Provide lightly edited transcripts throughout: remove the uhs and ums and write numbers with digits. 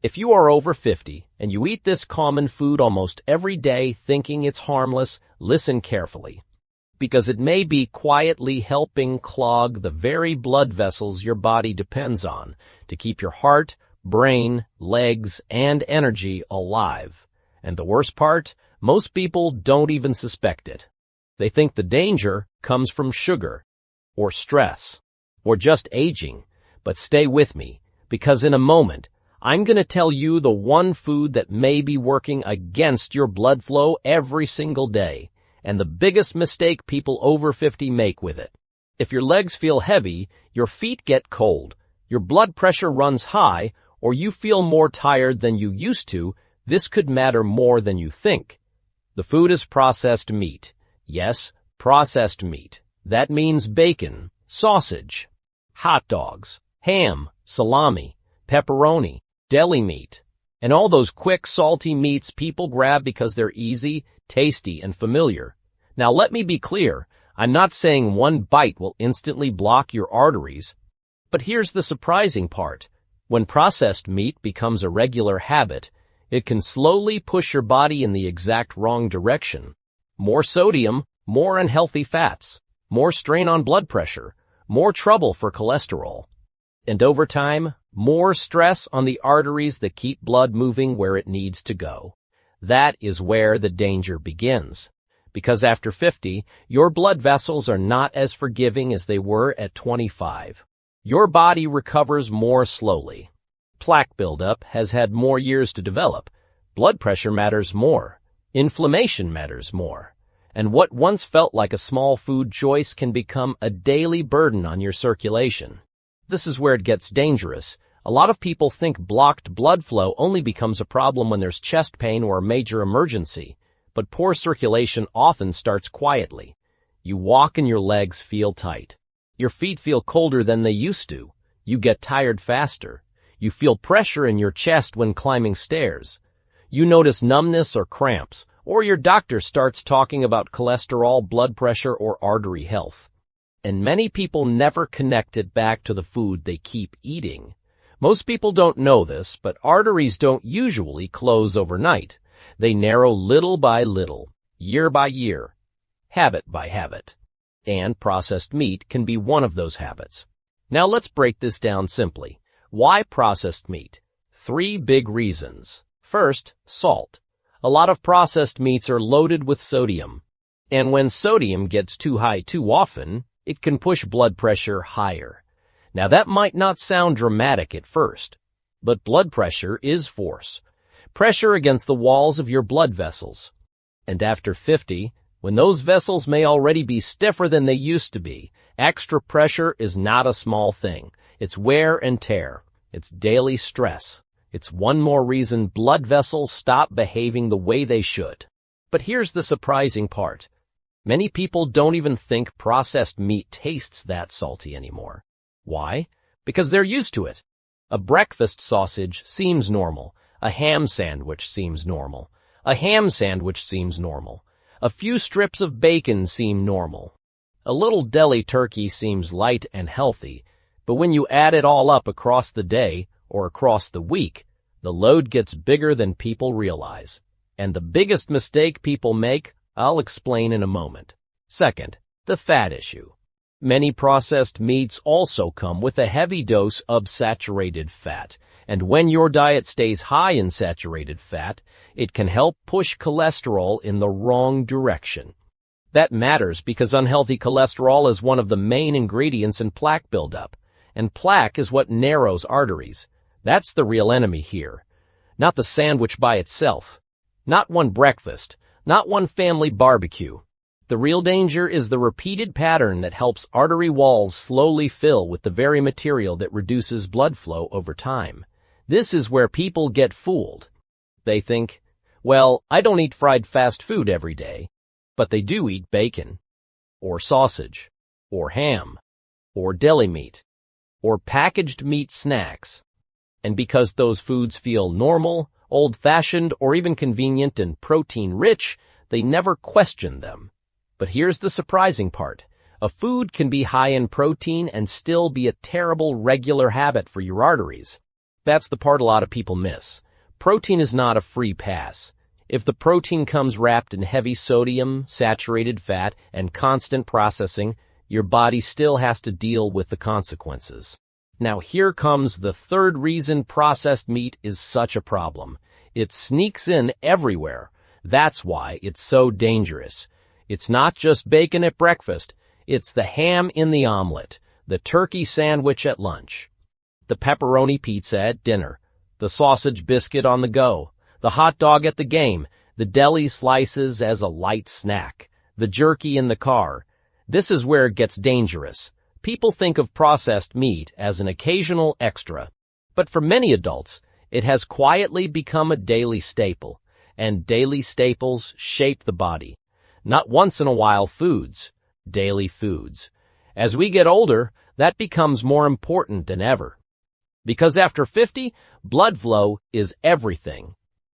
If you are over 50 and you eat this common food almost every day thinking it's harmless, listen carefully, because it may be quietly helping clog the very blood vessels your body depends on to keep your heart, brain, legs, and energy alive. And the worst part, most people don't even suspect it. They think the danger comes from sugar, or stress, or just aging. But stay with me, because in a moment, I'm going to tell you the one food that may be working against your blood flow every single day, and the biggest mistake people over 50 make with it. If your legs feel heavy, your feet get cold, your blood pressure runs high, or you feel more tired than you used to, this could matter more than you think. The food is processed meat. Yes, processed meat. That means bacon, sausage, hot dogs, ham, salami, pepperoni, deli meat, and all those quick, salty meats people grab because they're easy, tasty, and familiar. Now let me be clear, I'm not saying one bite will instantly block your arteries, but here's the surprising part. When processed meat becomes a regular habit, it can slowly push your body in the exact wrong direction. More sodium, more unhealthy fats, more strain on blood pressure, more trouble for cholesterol. And over time, more stress on the arteries that keep blood moving where it needs to go. That is where the danger begins. Because after 50, your blood vessels are not as forgiving as they were at 25. Your body recovers more slowly. Plaque buildup has had more years to develop. Blood pressure matters more. Inflammation matters more. And what once felt like a small food choice can become a daily burden on your circulation. This is where it gets dangerous. A lot of people think blocked blood flow only becomes a problem when there's chest pain or a major emergency, but poor circulation often starts quietly. You walk and your legs feel tight. Your feet feel colder than they used to. You get tired faster. You feel pressure in your chest when climbing stairs. You notice numbness or cramps, or your doctor starts talking about cholesterol, blood pressure, or artery health. And many people never connect it back to the food they keep eating. Most people don't know this, but arteries don't usually close overnight. They narrow little by little, year by year, habit by habit. And processed meat can be one of those habits. Now let's break this down simply. Why processed meat? 3 big reasons. First, salt. A lot of processed meats are loaded with sodium. And when sodium gets too high too often, it can push blood pressure higher. Now that might not sound dramatic at first, but blood pressure is force. Pressure against the walls of your blood vessels. And after 50, when those vessels may already be stiffer than they used to be, extra pressure is not a small thing. It's wear and tear. It's daily stress. It's one more reason blood vessels stop behaving the way they should. But here's the surprising part. Many people don't even think processed meat tastes that salty anymore. Why? Because they're used to it. A breakfast sausage seems normal. A ham sandwich seems normal. A ham sandwich seems normal. A few strips of bacon seem normal. A little deli turkey seems light and healthy, but when you add it all up across the day or across the week, the load gets bigger than people realize. And the biggest mistake people make, I'll explain in a moment. Second, the fat issue. Many processed meats also come with a heavy dose of saturated fat, and when your diet stays high in saturated fat, it can help push cholesterol in the wrong direction. That matters because unhealthy cholesterol is one of the main ingredients in plaque buildup, and plaque is what narrows arteries. That's the real enemy here, not the sandwich by itself, not one breakfast, not one family barbecue. The real danger is the repeated pattern that helps artery walls slowly fill with the very material that reduces blood flow over time. This is where people get fooled. They think, well, I don't eat fried fast food every day, but they do eat bacon, or sausage, or ham, or deli meat, or packaged meat snacks. And because those foods feel normal, old-fashioned, or even convenient and protein-rich, they never question them. But here's the surprising part. A food can be high in protein and still be a terrible regular habit for your arteries. That's the part a lot of people miss. Protein is not a free pass. If the protein comes wrapped in heavy sodium, saturated fat, and constant processing, your body still has to deal with the consequences. Now here comes the third reason processed meat is such a problem. It sneaks in everywhere. That's why it's so dangerous. It's not just bacon at breakfast. It's the ham in the omelet, the turkey sandwich at lunch, the pepperoni pizza at dinner, the sausage biscuit on the go, the hot dog at the game, the deli slices as a light snack, the jerky in the car. This is where it gets dangerous. People think of processed meat as an occasional extra, but for many adults, it has quietly become a daily staple, and daily staples shape the body. Not once-in-a-while foods, daily foods. As we get older, that becomes more important than ever. Because after 50, blood flow is everything.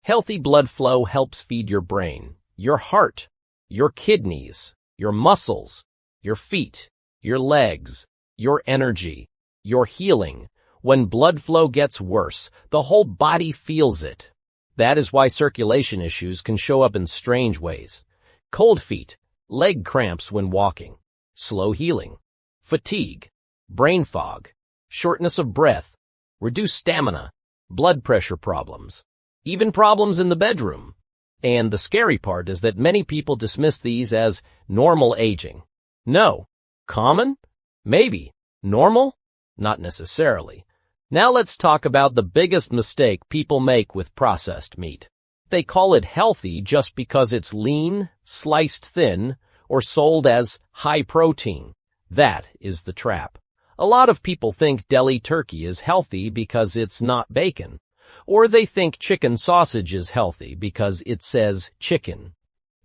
Healthy blood flow helps feed your brain, your heart, your kidneys, your muscles, your feet, your legs, your energy, your healing. When blood flow gets worse, the whole body feels it. That is why circulation issues can show up in strange ways. Cold feet, leg cramps when walking, slow healing, fatigue, brain fog, shortness of breath, reduced stamina, blood pressure problems, even problems in the bedroom. And the scary part is that many people dismiss these as normal aging. No. Common? Maybe. Normal? Not necessarily. Now let's talk about the biggest mistake people make with processed meat. They call it healthy just because it's lean, sliced thin, or sold as high protein. That is the trap. A lot of people think deli turkey is healthy because it's not bacon. Or they think chicken sausage is healthy because it says chicken.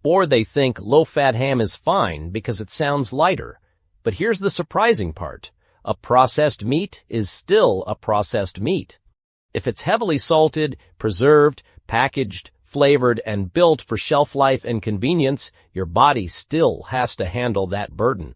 Or they think low-fat ham is fine because it sounds lighter. But here's the surprising part. A processed meat is still a processed meat. If it's heavily salted, preserved, packaged, flavored, and built for shelf life and convenience, your body still has to handle that burden.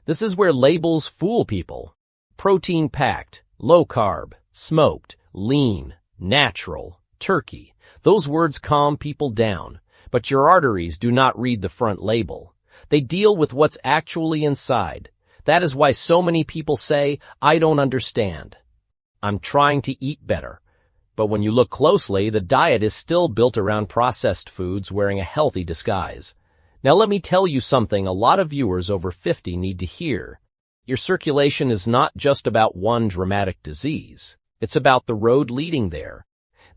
This is where labels fool people. Protein-packed, low-carb, smoked, lean, natural, turkey. Those words calm people down, but your arteries do not read the front label. They deal with what's actually inside. That is why so many people say, I don't understand. I'm trying to eat better. But when you look closely, the diet is still built around processed foods wearing a healthy disguise. Now let me tell you something a lot of viewers over 50 need to hear. Your circulation is not just about one dramatic disease. It's about the road leading there.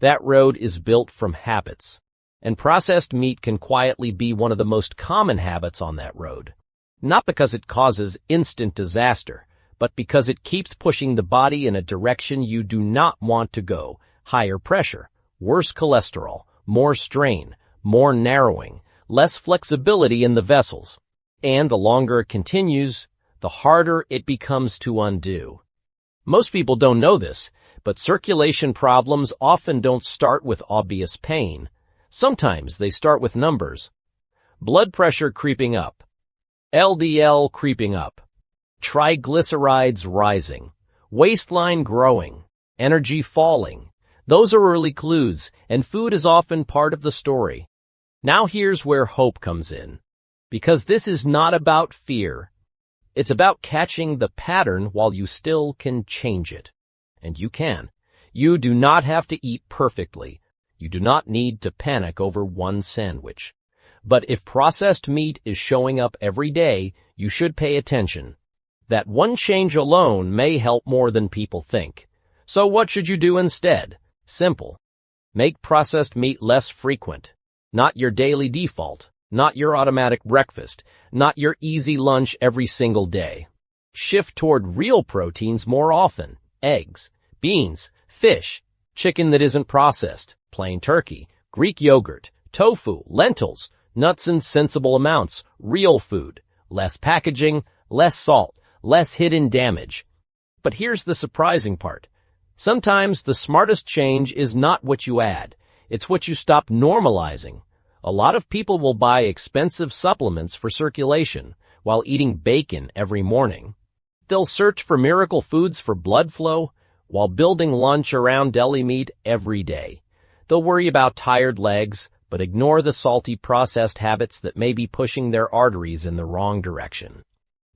That road is built from habits. And processed meat can quietly be one of the most common habits on that road. Not because it causes instant disaster, but because it keeps pushing the body in a direction you do not want to go. Higher pressure, worse cholesterol, more strain, more narrowing, less flexibility in the vessels. And the longer it continues, the harder it becomes to undo. Most people don't know this, but circulation problems often don't start with obvious pain. Sometimes they start with numbers. Blood pressure creeping up, LDL creeping up, triglycerides rising, waistline growing, energy falling. Those are early clues, and food is often part of the story. Now here's where hope comes in. Because this is not about fear. It's about catching the pattern while you still can change it. And you can. You do not have to eat perfectly. You do not need to panic over one sandwich. But if processed meat is showing up every day, you should pay attention. That one change alone may help more than people think. So what should you do instead? Simple. Make processed meat less frequent. Not your daily default. Not your automatic breakfast. Not your easy lunch every single day. Shift toward real proteins more often. Eggs, beans, fish, chicken that isn't processed, plain turkey, Greek yogurt, tofu, lentils, nuts in sensible amounts, real food. Less packaging, less salt, less hidden damage. But here's the surprising part. Sometimes the smartest change is not what you add. It's what you stop normalizing. A lot of people will buy expensive supplements for circulation while eating bacon every morning. They'll search for miracle foods for blood flow. while building lunch around deli meat every day. They'll worry about tired legs, but ignore the salty processed habits that may be pushing their arteries in the wrong direction.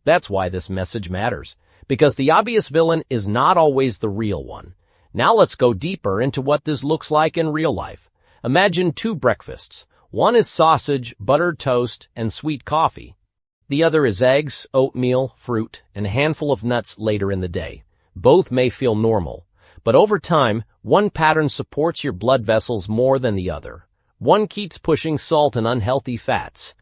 That's why this message matters, because the obvious villain is not always the real one. Now let's go deeper into what this looks like in real life. Imagine two breakfasts. One is sausage, buttered toast, and sweet coffee. The other is eggs, oatmeal, fruit, and a handful of nuts later in the day. Both may feel normal, but over time, one pattern supports your blood vessels more than the other. One keeps pushing salt and unhealthy fats.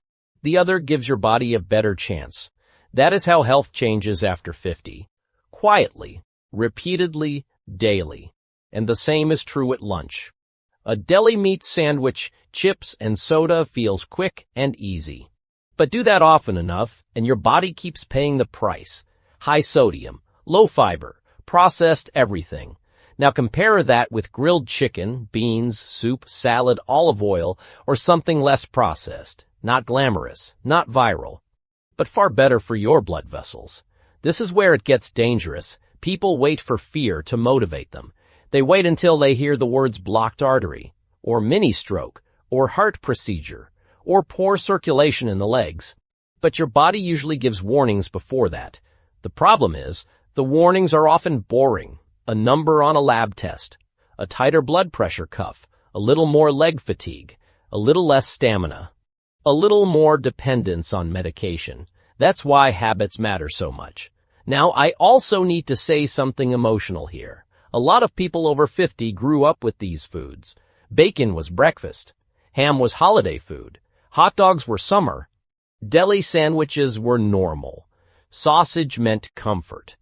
The other gives your body a better chance. That is how health changes after 50. Quietly, repeatedly, daily. And the same is true at lunch. A deli meat sandwich, chips, and soda feels quick and easy. But do that often enough, and your body keeps paying the price. High sodium, low fiber, processed everything. Now compare that with grilled chicken, beans, soup, salad, olive oil, or something less processed. Not glamorous, not viral, but far better for your blood vessels. This is where it gets dangerous. People wait for fear to motivate them. They wait until they hear the words blocked artery, or mini stroke, or heart procedure, or poor circulation in the legs. But your body usually gives warnings before that. The problem is, the warnings are often boring. A number on a lab test, a tighter blood pressure cuff, a little more leg fatigue, a little less stamina, a little more dependence on medication. That's why habits matter so much. Now, I also need to say something emotional here. A lot of people over 50 grew up with these foods. Bacon was breakfast. Ham was holiday food. Hot dogs were summer. Deli sandwiches were normal. Sausage meant comfort.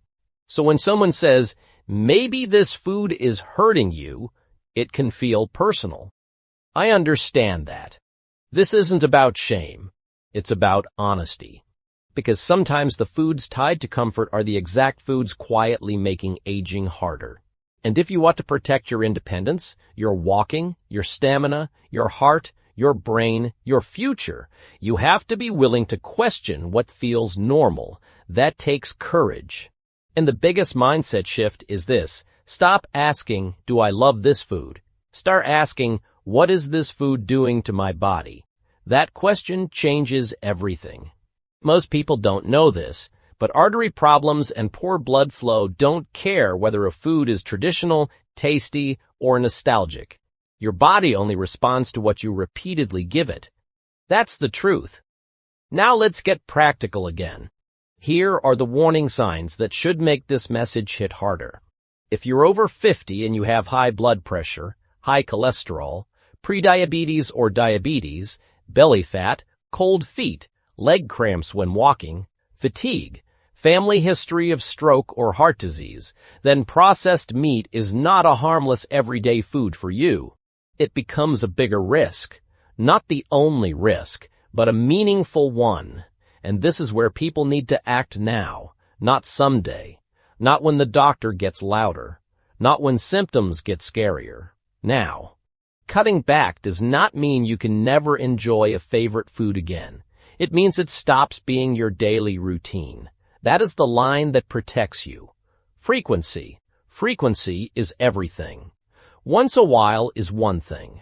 So when someone says, maybe this food is hurting you, it can feel personal. I understand that. This isn't about shame. It's about honesty. Because sometimes the foods tied to comfort are the exact foods quietly making aging harder. And if you want to protect your independence, your walking, your stamina, your heart, your brain, your future, you have to be willing to question what feels normal. That takes courage. And the biggest mindset shift is this. Stop asking, do I love this food? Start asking, what is this food doing to my body? That question changes everything. Most people don't know this, but artery problems and poor blood flow don't care whether a food is traditional, tasty, or nostalgic. Your body only responds to what you repeatedly give it. That's the truth. Now let's get practical again. Here are the warning signs that should make this message hit harder. If you're over 50 and you have high blood pressure, high cholesterol, prediabetes or diabetes, belly fat, cold feet, leg cramps when walking, fatigue, family history of stroke or heart disease, then processed meat is not a harmless everyday food for you. It becomes a bigger risk. Not the only risk, but a meaningful one. And this is where people need to act now, not someday, not when the doctor gets louder, not when symptoms get scarier. Now, cutting back does not mean you can never enjoy a favorite food again. It means it stops being your daily routine. That is the line that protects you. Frequency. Frequency is everything. Once a while is one thing.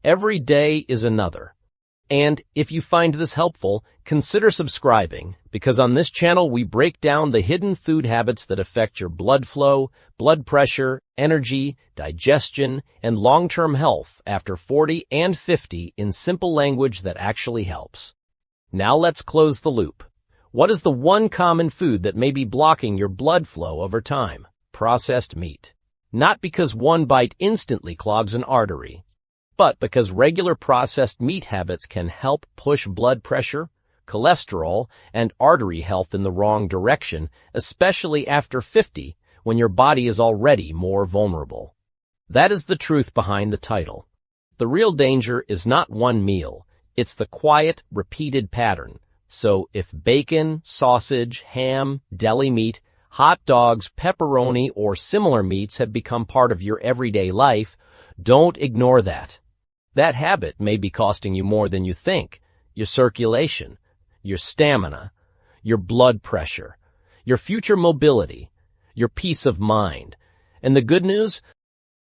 Every day is another. And if you find this helpful, consider subscribing, because on this channel we break down the hidden food habits that affect your blood flow, blood pressure, energy, digestion, and long-term health after 40 and 50 in simple language that actually helps. Now let's close the loop. What is the one common food that may be blocking your blood flow over time? Processed meat. Not because one bite instantly clogs an artery, but because regular processed meat habits can help push blood pressure, cholesterol, and artery health in the wrong direction, especially after 50, when your body is already more vulnerable. That is the truth behind the title. The real danger is not one meal. It's the quiet, repeated pattern. So if bacon, sausage, ham, deli meat, hot dogs, pepperoni, or similar meats have become part of your everyday life, don't ignore that. That habit may be costing you more than you think. Your circulation, your stamina, your blood pressure, your future mobility, your peace of mind. And the good news?